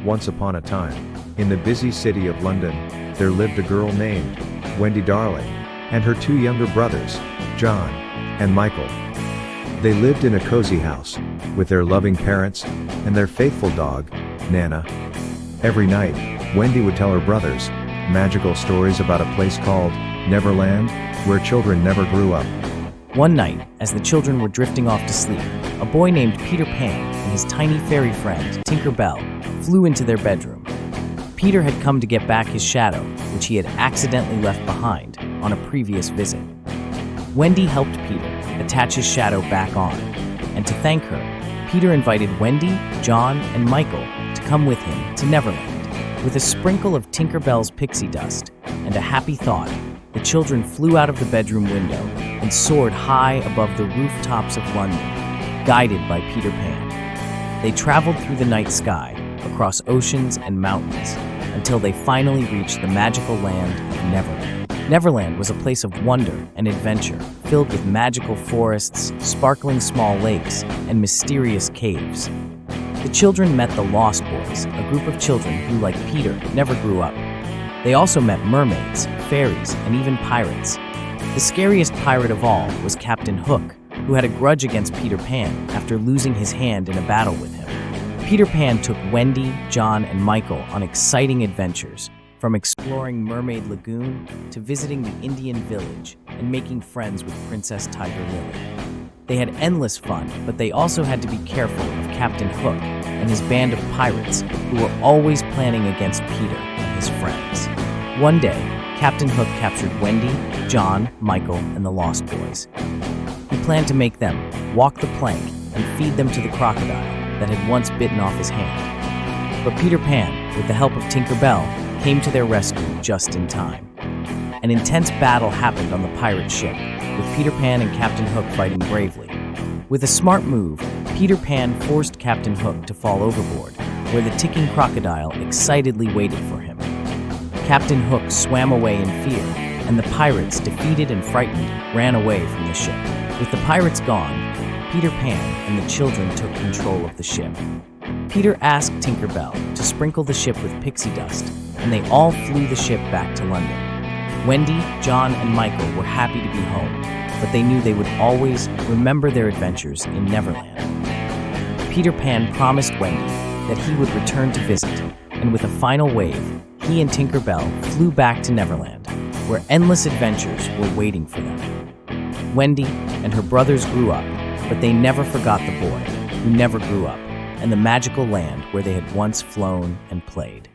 Once upon a time, in the busy city of London, there lived a girl named Wendy Darling, and her two younger brothers, John and Michael. They lived in a cozy house, with their loving parents, and their faithful dog, Nana. Every night, Wendy would tell her brothers magical stories about a place called Neverland, where children never grew up. One night, as the children were drifting off to sleep, a boy named Peter Pan and his tiny fairy friend, Tinker Bell, flew into their bedroom. Peter had come to get back his shadow, which he had accidentally left behind on a previous visit. Wendy helped Peter attach his shadow back on, and to thank her, Peter invited Wendy, John, and Michael to come with him to Neverland. With a sprinkle of Tinker Bell's pixie dust and a happy thought, the children flew out of the bedroom window and soared high above the rooftops of London, guided by Peter Pan. They traveled through the night sky, across oceans and mountains, until they finally reached the magical land of Neverland. Neverland was a place of wonder and adventure, filled with magical forests, sparkling small lakes, and mysterious caves. The children met the Lost Boys, a group of children who, like Peter, never grew up. They also met mermaids, fairies, and even pirates. The scariest pirate of all was Captain Hook, who had a grudge against Peter Pan after losing his hand in a battle with him. Peter Pan took Wendy, John, and Michael on exciting adventures, from exploring Mermaid Lagoon to visiting the Indian village and making friends with Princess Tiger Lily. They had endless fun, but they also had to be careful of Captain Hook and his band of pirates who were always planning against Peter and his friends. One day, Captain Hook captured Wendy, John, Michael, and the Lost Boys. He planned to make them walk the plank and feed them to the crocodile that had once bitten off his hand. But Peter Pan, with the help of Tinker Bell, came to their rescue just in time. An intense battle happened on the pirate ship, with Peter Pan and Captain Hook fighting bravely. With a smart move, Peter Pan forced Captain Hook to fall overboard, where the ticking crocodile excitedly waited for him. Captain Hook swam away in fear, and the pirates, defeated and frightened, ran away from the ship. With the pirates gone, Peter Pan and the children took control of the ship. Peter asked Tinker Bell to sprinkle the ship with pixie dust, and they all flew the ship back to London. Wendy, John, and Michael were happy to be home, but they knew they would always remember their adventures in Neverland. Peter Pan promised Wendy that he would return to visit, and with a final wave, he and Tinker Bell flew back to Neverland, where endless adventures were waiting for them. Wendy and her brothers grew up, but they never forgot the boy who never grew up and the magical land where they had once flown and played.